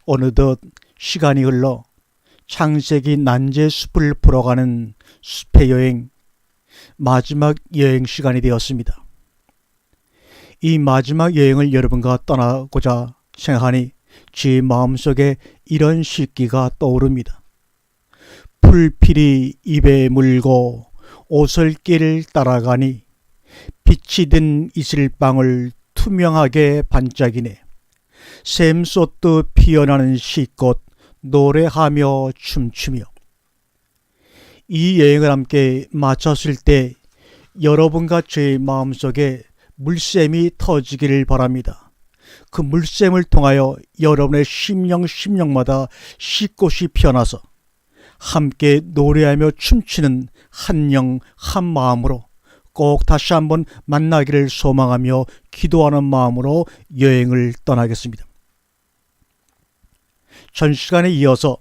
어느덧 시간이 흘러 창세기 난제숲을 보러 가는 숲의 여행, 마지막 여행 시간이 되었습니다. 이 마지막 여행을 여러분과 떠나고자 생각하니 제 마음속에 이런 시기가 떠오릅니다. 풀필이 입에 물고 오솔길을 따라가니 빛이 든 이슬방울 투명하게 반짝이네. 샘솟듯 피어나는 시꽃 노래하며 춤추며. 이 여행을 함께 마쳤을 때 여러분과 제 마음속에 물샘이 터지기를 바랍니다. 그 물샘을 통하여 여러분의 심령마다 시꽃이 피어나서 함께 노래하며 춤추는 한 영 한 마음으로 꼭 다시 한번 만나기를 소망하며 기도하는 마음으로 여행을 떠나겠습니다. 전 시간에 이어서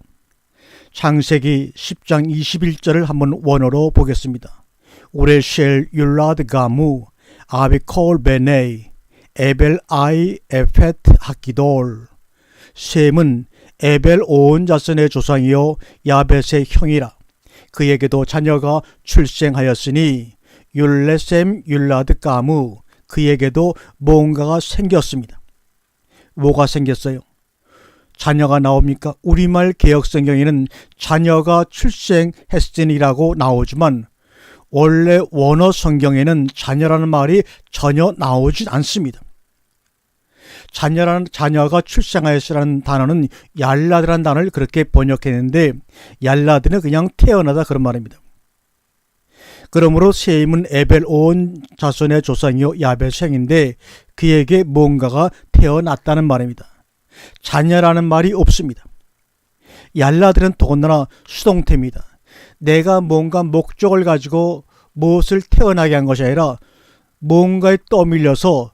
창세기 10장 21절을 한번 원어로 보겠습니다. 우레쉘 율라드 가무 아비콜 베네이 에벨 아이 에페트 하기돌. 셈은 에벨 온 자손의 조상이요 야벳의 형이라. 그에게도 자녀가 출생하였으니 율레셈 율라드 가무. 그에게도 뭔가가 생겼습니다. 뭐가 생겼어요? 자녀가 나옵니까? 우리말 개역성경에는 자녀가 출생했으니라고 나오지만 원래 원어 성경에는 자녀라는 말이 전혀 나오진 않습니다. 자녀가 출생하였으라는 단어는 얄라드라는 단어를 그렇게 번역했는데 얄라드는 그냥 태어나다 그런 말입니다. 그러므로 셈은 에벨 온 자손의 조상이요 야벳의 형인데 그에게 뭔가가 태어났다는 말입니다. 자녀라는 말이 없습니다. 얄라들은 더군다나 수동태입니다. 내가 뭔가 목적을 가지고 무엇을 태어나게 한 것이 아니라 뭔가에 떠밀려서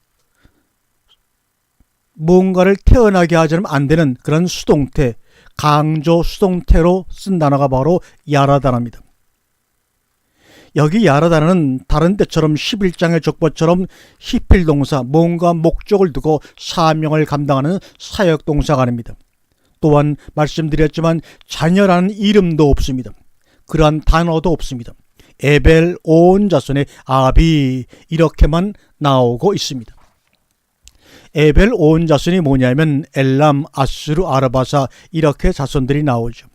뭔가를 태어나게 하지 않으면 안 되는 그런 수동태, 강조 수동태로 쓴 단어가 바로 야라단어입니다. 여기 야라단어는 다른 때처럼 11장의 족보처럼 히필 동사, 뭔가 목적을 두고 사명을 감당하는 사역 동사가 아닙니다. 또한 말씀드렸지만 자녀라는 이름도 없습니다. 그러한 단어도 없습니다. 에벨 온 자손의 아비 이렇게만 나오고 있습니다. 에벨 온 자손이 뭐냐면 엘람, 아수르, 아르바사 이렇게 자손들이 나오죠.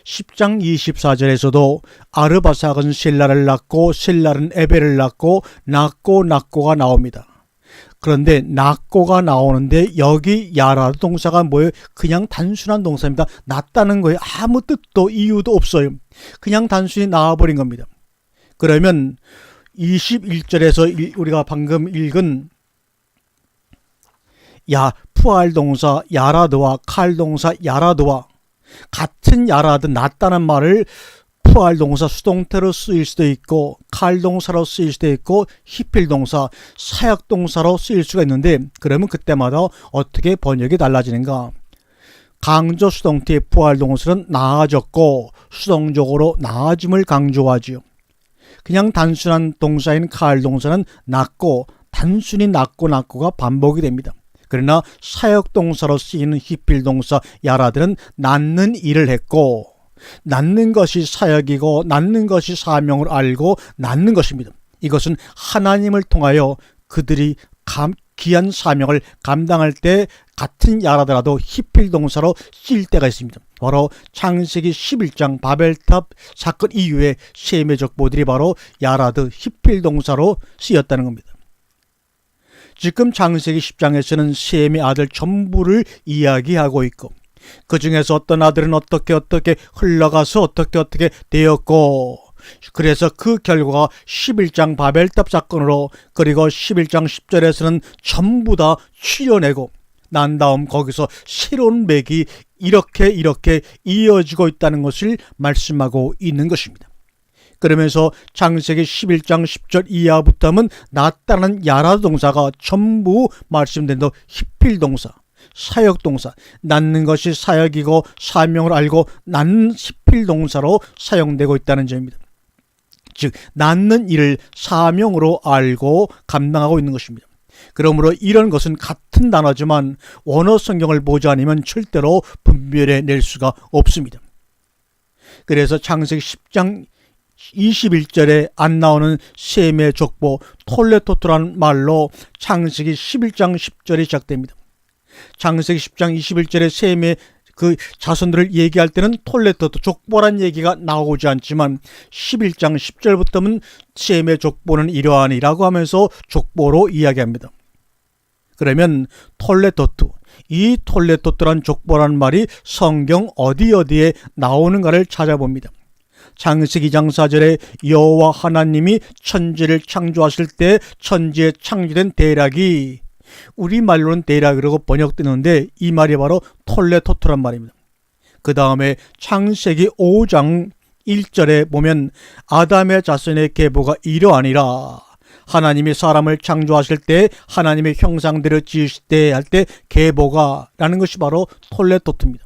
10장 24절에서도 아르바삭은 셀라를 낳고 셀라는 에벨을 낳고 낳고가 나옵니다. 그런데 낳고가 나오는데 여기 야라드 동사가 뭐예요? 그냥 단순한 동사입니다. 낳다는 거예요. 아무 뜻도 이유도 없어요. 그냥 단순히 낳아버린 겁니다. 그러면 21절에서 우리가 방금 읽은 푸알 동사 야라드와 칼 동사 야라드와 같은 야라드 낳다는 말을 푸알 동사 수동태로 쓰일 수도 있고 칼 동사로 쓰일 수도 있고 히필 동사 사역 동사로 쓰일 수가 있는데 그러면 그때마다 어떻게 번역이 달라지는가? 강조 수동태의 푸알 동사는 나아졌고 수동적으로 나아짐을 강조하지요. 그냥 단순한 동사인 칼 동사는 낳고 단순히 낳고가 반복이 됩니다. 그러나 사역동사로 쓰이는 히필 동사 야라들은 낳는 일을 했고 낳는 것이 사역이고 낳는 것이 사명을 알고 낳는 것입니다. 이것은 하나님을 통하여 그들이 귀한 사명을 감당할 때 같은 야라더라도 히필 동사로 쓰일 때가 있습니다. 바로 창세기 11장 바벨탑 사건 이후에 셈의 족보들이 바로 야라드 히필 동사로 쓰였다는 겁니다. 지금 창세기 10장에서는 셈의 아들 전부를 이야기하고 있고 그 중에서 어떤 아들은 어떻게 흘러가서 어떻게 되었고 그래서 그 결과가 11장 바벨탑 사건으로 그리고 11장 10절에서는 전부 다 추려내고 난 다음 거기서 새로운 맥이 이렇게 이어지고 있다는 것을 말씀하고 있는 것입니다. 그러면서 창세기 11장 10절 이하부터 하면 낳다는 야라드 동사가 전부 말씀된 더 히필 동사, 사역 동사, 낳는 것이 사역이고 사명을 알고 낳는 히필 동사로 사용되고 있다는 점입니다. 즉 낳는 일을 사명으로 알고 감당하고 있는 것입니다. 그러므로 이런 것은 같은 단어지만 원어 성경을 보지 않으면 절대로 분별해 낼 수가 없습니다. 그래서 창세기 10장 21절에 안 나오는 셈의 족보 톨레토트라는 말로 창세기 11장 10절이 시작됩니다. 창세기 10장 21절에 셈의 그 자손들을 얘기할 때는 톨레토트 족보란 얘기가 나오지 않지만 11장 10절부터는 셈의 족보는 이러하니라고 하면서 족보로 이야기합니다. 그러면 톨레토트, 이 톨레토트란 족보라는 말이 성경 어디에 나오는가를 찾아봅니다. 창세기 2장 4절에 여호와 하나님이 천지를 창조하실 때 천지에 창조된 대략이 우리말로는 대략이라고 번역되는데 이 말이 바로 톨레토트란 말입니다. 그 다음에 창세기 5장 1절에 보면 아담의 자손의 계보가 이러하니라. 하나님이 사람을 창조하실 때 하나님의 형상대로 지으실 때 할 때 계보가 라는 것이 바로 톨레토트입니다.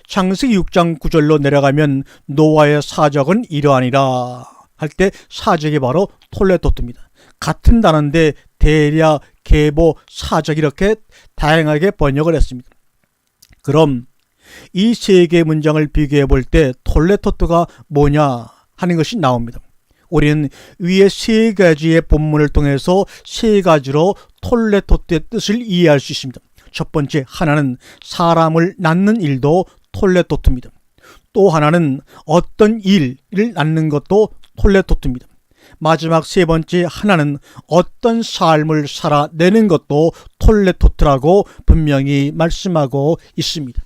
창세기 6장 9절로 내려가면 노아의 사적은 이러하니라 할 때 사적이 바로 톨레토트입니다. 같은 단어인데 대략, 계보, 사적 이렇게 다양하게 번역을 했습니다. 그럼 이 세 개의 문장을 비교해 볼 때 톨레토트가 뭐냐 하는 것이 나옵니다. 우리는 위에 세 가지의 본문을 통해서 세 가지로 톨레토트의 뜻을 이해할 수 있습니다. 첫 번째, 하나는 사람을 낳는 일도 톨레토트입니다. 또 하나는 어떤 일을 낳는 것도 톨레토트입니다. 마지막 세 번째, 하나는 어떤 삶을 살아내는 것도 톨레토트라고 분명히 말씀하고 있습니다.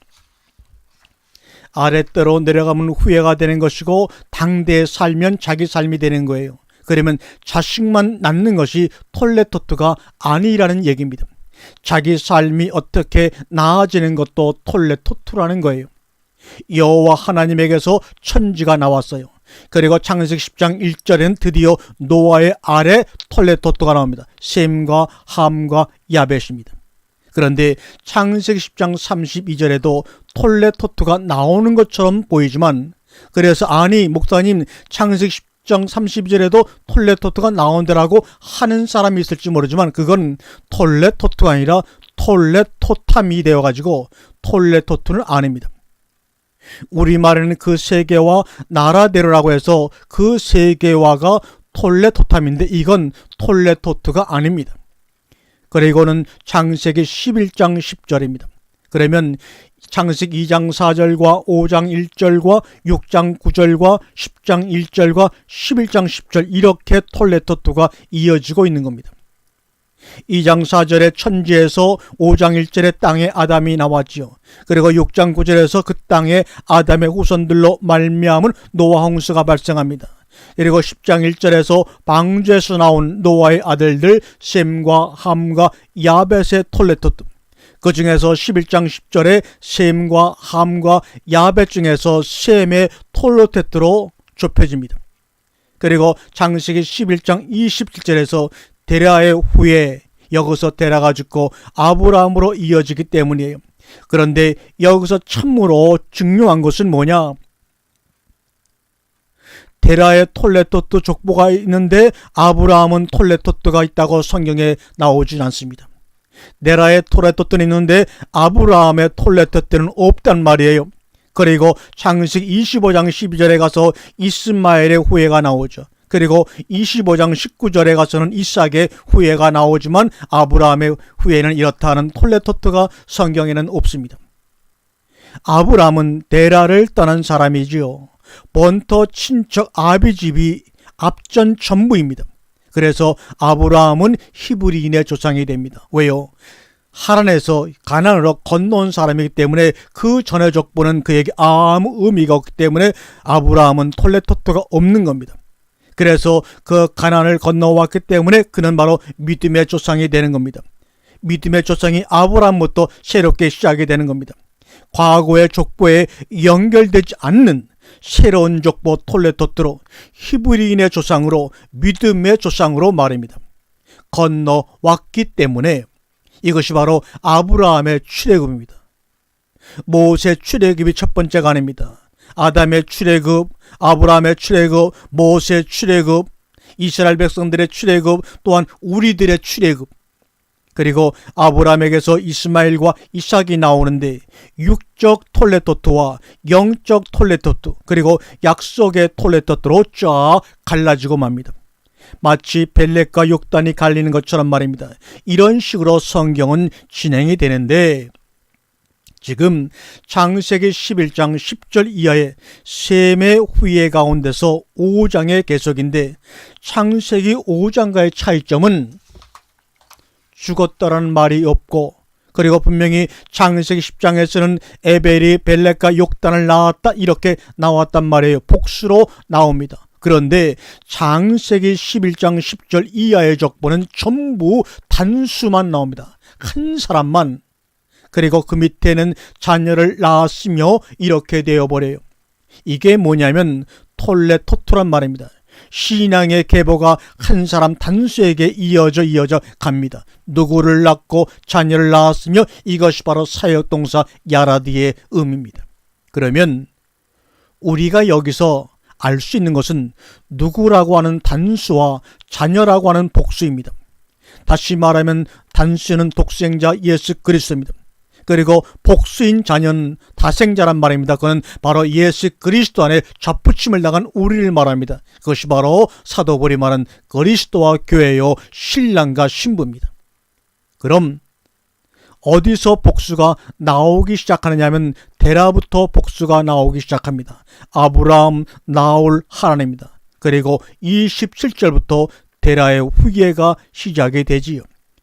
아랫대로 내려가면 후회가 되는 것이고 당대에 살면 자기 삶이 되는 거예요. 그러면 자식만 낳는 것이 톨레토트가 아니라는 얘기입니다. 자기 삶이 어떻게 나아지는 것도 톨레토트라는 거예요. 여호와 하나님에게서 천지가 나왔어요. 그리고 창세기 10장 1절에는 드디어 노아의 아래 톨레토트가 나옵니다. 셈과 함과 야벳입니다. 그런데 창세기 10장 32절에도 톨레토트가 나오는 것처럼 보이지만, 그래서 아니 목사님 창세기 10장 32절에도 톨레토트가 나온다라고 하는 사람이 있을지 모르지만 그건 톨레토트가 아니라 톨레토탐이 되어가지고 톨레토트는 아닙니다. 우리말에는 그 세계와 나라대로라고 해서 그 세계화가 톨레토탐인데 이건 톨레토트가 아닙니다. 그리고는 창세기 11장 10절입니다. 그러면 창세기 2장 4절과 5장 1절과 6장 9절과 10장 1절과 11장 10절 이렇게 톨레토트가 이어지고 있는 겁니다. 2장 4절에 천지에서 5장 1절에 땅에 아담이 나왔지요. 그리고 6장 9절에서 그 땅에 아담의 후손들로 말미암은 노아 홍수가 발생합니다. 그리고 10장 1절에서 방주에서 나온 노아의 아들들 셈과 함과 야벳의 톨레토트, 그 중에서 11장 10절에 셈과 함과 야벳 중에서 셈의 톨레토트로 좁혀집니다. 그리고 창세기 11장 27절에서 데라의 후예, 여기서 데라가 죽고 아브라함으로 이어지기 때문이에요. 그런데 여기서 참으로 중요한 것은 뭐냐? 데라의 톨레토트 족보가 있는데 아브라함은 톨레토트가 있다고 성경에 나오진 않습니다. 데라의 톨레토트는 있는데 아브라함의 톨레토트는 없단 말이에요. 그리고 창세기 25장 12절에 가서 이스마엘의 후예가 나오죠. 그리고 25장 19절에 가서는 이삭의 후예가 나오지만 아브라함의 후예는 이렇다는 톨레토트가 성경에는 없습니다. 아브라함은 데라를 떠난 사람이지요. 본토 친척 아비집이 앞전 전부입니다. 그래서 아브라함은 히브리인의 조상이 됩니다. 왜요? 하란에서 가나안으로 건너온 사람이기 때문에 그 전의 족보는 그에게 아무 의미가 없기 때문에 아브라함은 톨레토트가 없는 겁니다. 그래서 그 가나안을 건너왔기 때문에 그는 바로 믿음의 조상이 되는 겁니다. 믿음의 조상이 아브라함부터 새롭게 시작이 되는 겁니다. 과거의 족보에 연결되지 않는 새로운 족보 톨레토트로 히브리인의 조상으로 믿음의 조상으로 말입니다. 건너왔기 때문에 이것이 바로 아브라함의 출애굽입니다. 모세 출애굽이 첫 번째가 아닙니다. 아담의 출애굽, 아브라함의 출애굽, 모세 출애굽, 이스라엘 백성들의 출애굽, 또한 우리들의 출애굽, 그리고 아브라함에게서 이스마엘과 이삭이 나오는데 육적 톨레토트와 영적 톨레토트 그리고 약속의 톨레토트로 쫙 갈라지고 맙니다. 마치 벨렉과 욕단이 갈리는 것처럼 말입니다. 이런 식으로 성경은 진행이 되는데 지금 창세기 11장 10절 이하의 셈의 후예 가운데서 5장의 계속인데 창세기 5장과의 차이점은 죽었다라는 말이 없고 그리고 분명히 창세기 10장에서는 에벨이 벨렉과 욕단을 낳았다 이렇게 나왔단 말이에요. 복수로 나옵니다. 그런데 창세기 11장 10절 이하의 족보는 전부 단수만 나옵니다. 한 사람만. 그리고 그 밑에는 자녀를 낳았으며 이렇게 되어버려요. 이게 뭐냐면 톨레토트란 말입니다. 신앙의 계보가 한 사람 단수에게 이어져 갑니다. 누구를 낳고 자녀를 낳았으며 이것이 바로 사역동사 야라드의 의미입니다. 그러면 우리가 여기서 알 수 있는 것은 누구라고 하는 단수와 자녀라고 하는 복수입니다. 다시 말하면 단수는 독생자 예수 그리스도입니다. 그리고 복수인 자녀는 다생자란 말입니다. 그는 바로 예수 그리스도 안에 접붙임을 당한 우리를 말합니다. 그것이 바로 사도 바울이 말한 그리스도와 교회요 신랑과 신부입니다. 그럼 어디서 복수가 나오기 시작하느냐 하면 데라부터 복수가 나오기 시작합니다. 아브라함, 나홀, 하란입니다. 그리고 27절부터 데라의 후예가 시작이 되지요.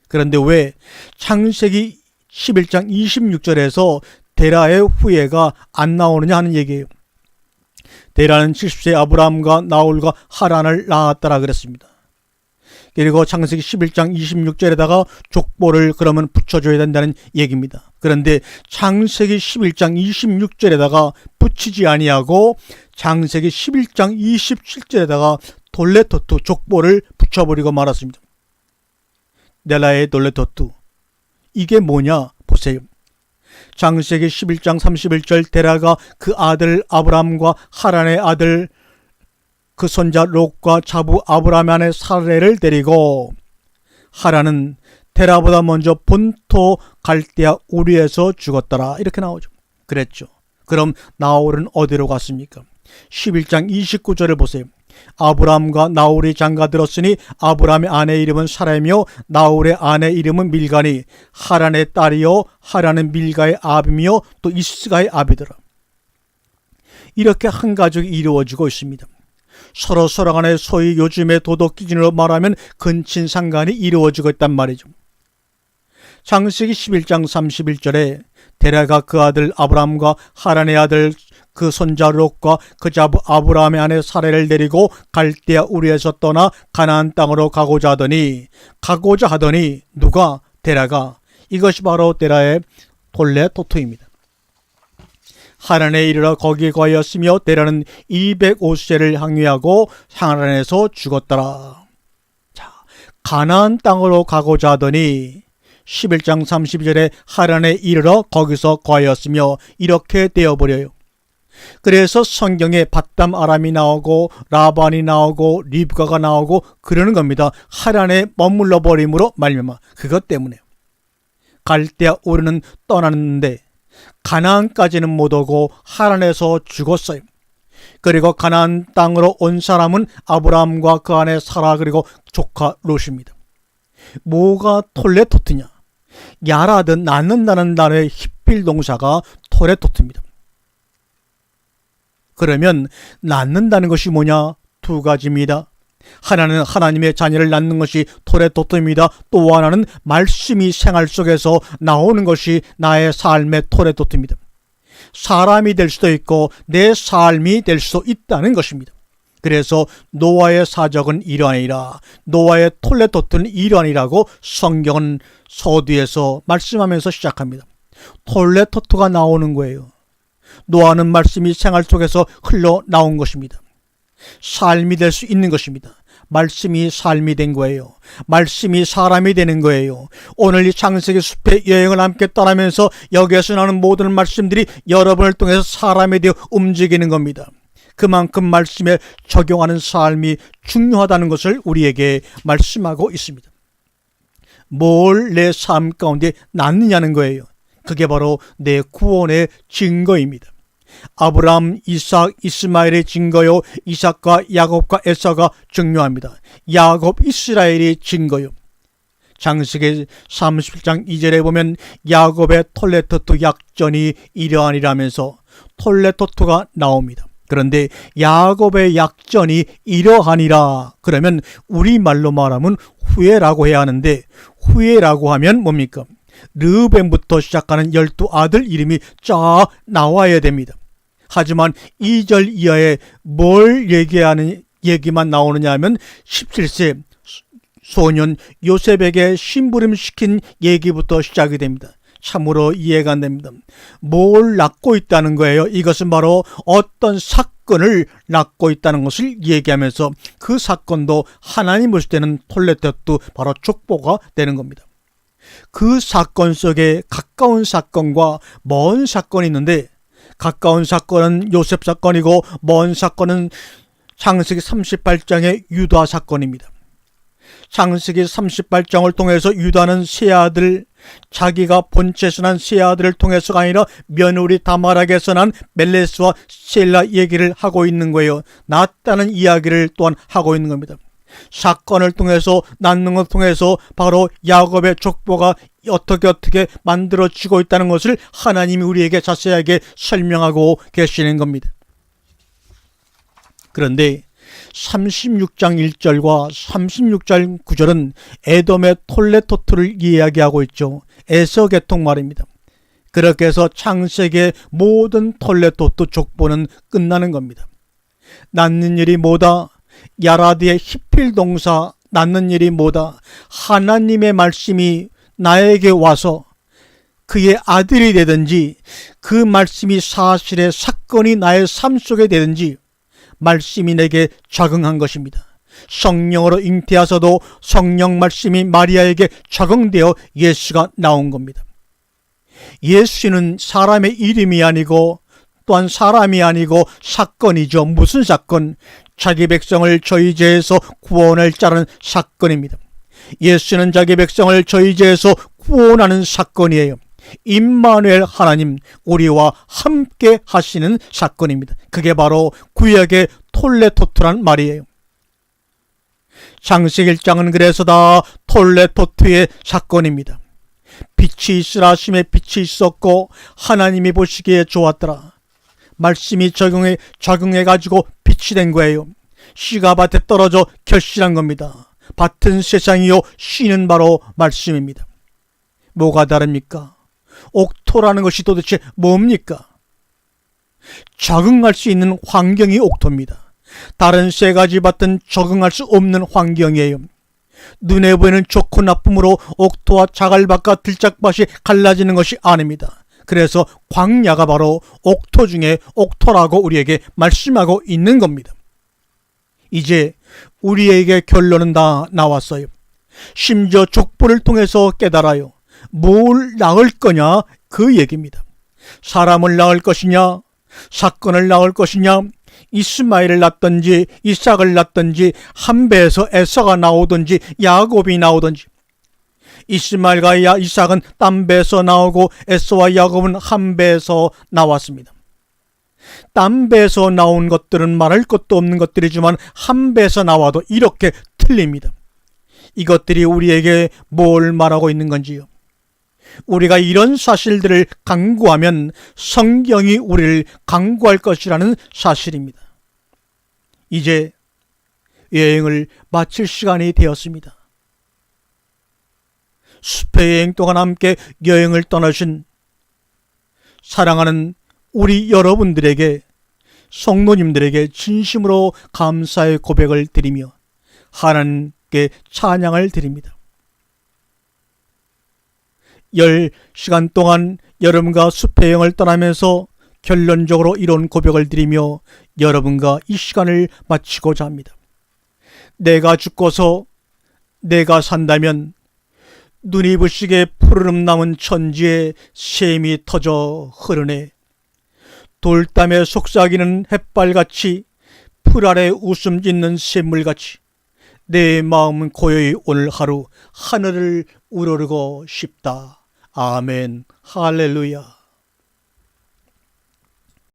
그런데 왜 창세기 11장 26절에서 데라의 후예가 안 나오느냐 하는 얘기예요. 데라는 70세 아브라함과 나홀과 하란을 낳았다라 그랬습니다. 그리고 창세기 11장 26절에다가 족보를 그러면 붙여줘야 된다는 얘기입니다. 그런데 창세기 11장 26절에다가 붙이지 아니하고 창세기 11장 27절에다가 돌레토트 족보를 붙여버리고 말았습니다. 넬라의 돌레토트. 이게 뭐냐 보세요. 창세기 11장 31절 데라가 그 아들 아브람과 하란의 아들 그 손자 롯과 자부 아브라함의 아내 사레를 데리고 하란은 데라보다 먼저 본토 갈대아 우리에서 죽었더라 이렇게 나오죠. 그랬죠. 그럼 나홀은 어디로 갔습니까? 11장 29절을 보세요. 아브람과 나홀이 장가들었으니 아브람의 아내 이름은 사라이며 나홀의 아내 이름은 밀가니 하란의 딸이요 하란은 밀가의 아비며 또 이스가의 아비더라. 이렇게 한 가족이 이루어지고 있습니다. 서로 간에 소위 요즘의 도덕 기준으로 말하면 근친상간이 이루어지고 있단 말이죠. 창세기 11장 31절에 데라가 그 아들 아브람과 하란의 아들 그 손자 롯과 그 자부 아브라함의 아내 사레를 데리고 갈대아 우리에서 떠나 가나안 땅으로 가고자 하더니 누가? 데라가. 이것이 바로 데라의 돌레토트입니다. 하란에 이르러 거기에 거하였으며 데라는 250세를 항위하고 하란에서 죽었더라. 자, 가나안 땅으로 가고자 하더니 11장 32절에 하란에 이르러 거기서 거하였으며 이렇게 되어버려요. 그래서 성경에 밧담 아람이 나오고 라반이 나오고 리브가가 나오고 그러는 겁니다. 하란에 머물러 버림으로 말미암아. 그것 때문에 갈대아 우르는 떠났는데 가나안까지는 못 오고 하란에서 죽었어요. 그리고 가나안 땅으로 온 사람은 아브라함과 그 아내 사라 그리고 조카 롯입니다. 뭐가 톨레토트냐? 야라드 낳는다는 단어의 히필 동사가 톨레토트입니다. 그러면 낳는다는 것이 뭐냐? 두 가지입니다. 하나는 하나님의 자녀를 낳는 것이 톨레토트입니다. 또 하나는 말씀이 생활 속에서 나오는 것이 나의 삶의 톨레토트입니다. 사람이 될 수도 있고 내 삶이 될 수도 있다는 것입니다. 그래서 노아의 사적은 이러하니라. 노아의 톨레토트는 이러하니라고 성경은 서두에서 말씀하면서 시작합니다. 톨레토트가 나오는 거예요. 노아는 말씀이 생활 속에서 흘러나온 것입니다. 삶이 될 수 있는 것입니다. 말씀이 삶이 된 거예요. 말씀이 사람이 되는 거예요. 오늘 이 창세기 숲의 여행을 함께 떠나면서 여기에서 나오는 모든 말씀들이 여러분을 통해서 사람이 되어 움직이는 겁니다. 그만큼 말씀에 적용하는 삶이 중요하다는 것을 우리에게 말씀하고 있습니다. 뭘 내 삶 가운데 낳느냐는 거예요. 그게 바로 내 구원의 증거입니다. 아브라함, 이삭, 이스마엘의 증거요. 이삭과 야곱과 에서가 중요합니다. 야곱, 이스라엘의 증거요. 창세기 37장 2절에 보면 야곱의 톨레토트 약전이 이러하니라면서 톨레토트가 나옵니다. 그런데 야곱의 약전이 이러하니라 그러면 우리말로 말하면 후예라고 해야 하는데, 후예라고 하면 뭡니까? 르우벤부터 시작하는 12아들 이름이 쫙 나와야 됩니다. 하지만 2절 이하에 뭘 얘기하는 얘기만 나오느냐 하면 17세 소년 요셉에게 심부름시킨 얘기부터 시작이 됩니다. 참으로 이해가 안 됩니다. 뭘 낳고 있다는 거예요? 이것은 바로 어떤 사건을 낳고 있다는 것을 얘기하면서 그 사건도 하나님으로서 되는 톨레토트, 바로 족보가 되는 겁니다. 그 사건 속에 가까운 사건과 먼 사건이 있는데, 가까운 사건은 요셉 사건이고 먼 사건은 창세기 38장의 유다 사건입니다. 창세기 38장을 통해서 유다는 세 아들, 자기가 본체에서 난 세 아들을 통해서가 아니라 며느리 다말에게서 난 멜레스와 셀라 얘기를 하고 있는 거예요. 낳았다는 이야기를 또한 하고 있는 겁니다. 사건을 통해서, 낳는 것을 통해서 바로 야곱의 족보가 어떻게 만들어지고 있다는 것을 하나님이 우리에게 자세하게 설명하고 계시는 겁니다. 그런데 36장 1절과 36장 9절은 에돔의 톨레토트를 이야기하고 있죠. 에서 계통 말입니다. 그렇게 해서 창세기의 모든 톨레토트 족보는 끝나는 겁니다. 낳는 일이 뭐다? 야라드의 히필 동사, 낳는 일이 뭐다? 하나님의 말씀이 나에게 와서 그의 아들이 되든지, 그 말씀이 사실의 사건이 나의 삶 속에 되든지 말씀이 내게 적응한 것입니다. 성령으로 잉태하셔도 성령 말씀이 마리아에게 적응되어 예수가 나온 겁니다. 예수는 사람의 이름이 아니고 또한 사람이 아니고 사건이죠. 무슨 사건? 자기 백성을 저희 죄에서 구원할 자라는 사건입니다. 예수는 자기 백성을 저희 죄에서 구원하는 사건이에요. 임마누엘 하나님, 우리와 함께 하시는 사건입니다. 그게 바로 구약의 톨레토트란 말이에요. 창세기 1장은 그래서 다 톨레토트의 사건입니다. 빛이 있으라 하심에 빛이 있었고 하나님이 보시기에 좋았더라. 말씀이 적응해가지고 빛이 된 거예요. 씨가 밭에 떨어져 결실한 겁니다. 밭은 세상이요, 씨는 바로 말씀입니다. 뭐가 다릅니까? 옥토라는 것이 도대체 뭡니까? 적응할 수 있는 환경이 옥토입니다. 다른 세 가지 밭은 적응할 수 없는 환경이에요. 눈에 보이는 좋고 나쁨으로 옥토와 자갈밭과 들짝밭이 갈라지는 것이 아닙니다. 그래서 광야가 바로 옥토 중에 옥토라고 우리에게 말씀하고 있는 겁니다. 이제 우리에게 결론은 다 나왔어요. 심지어 족보를 통해서 깨달아요. 뭘 낳을 거냐? 그 얘기입니다. 사람을 낳을 것이냐? 사건을 낳을 것이냐? 이스마엘을 낳든지 이삭을 낳든지 한 배에서 에서가 나오든지 야곱이 나오든지, 이스마엘과 이삭은 딴 배에서 나오고 에서와 야곱은 한 배에서 나왔습니다. 딴 배에서 나온 것들은 말할 것도 없는 것들이지만 한 배에서 나와도 이렇게 틀립니다. 이것들이 우리에게 뭘 말하고 있는 건지요? 우리가 이런 사실들을 강구하면 성경이 우리를 강구할 것이라는 사실입니다. 이제 여행을 마칠 시간이 되었습니다. 숲의 여행 동안 함께 여행을 떠나신 사랑하는 우리 여러분들에게, 성도님들에게 진심으로 감사의 고백을 드리며 하나님께 찬양을 드립니다. 10시간 동안 여러분과 숲의 여행을 떠나면서 결론적으로 이런 고백을 드리며 여러분과 이 시간을 마치고자 합니다. 내가 죽고서 내가 산다면 눈이 부시게 푸르름 남은 천지에 샘이 터져 흐르네. 돌담에 속삭이는 햇발같이 풀 아래 웃음 짓는 샘물같이 내 마음은 고요히 오늘 하루 하늘을 우러르고 싶다. 아멘. 할렐루야.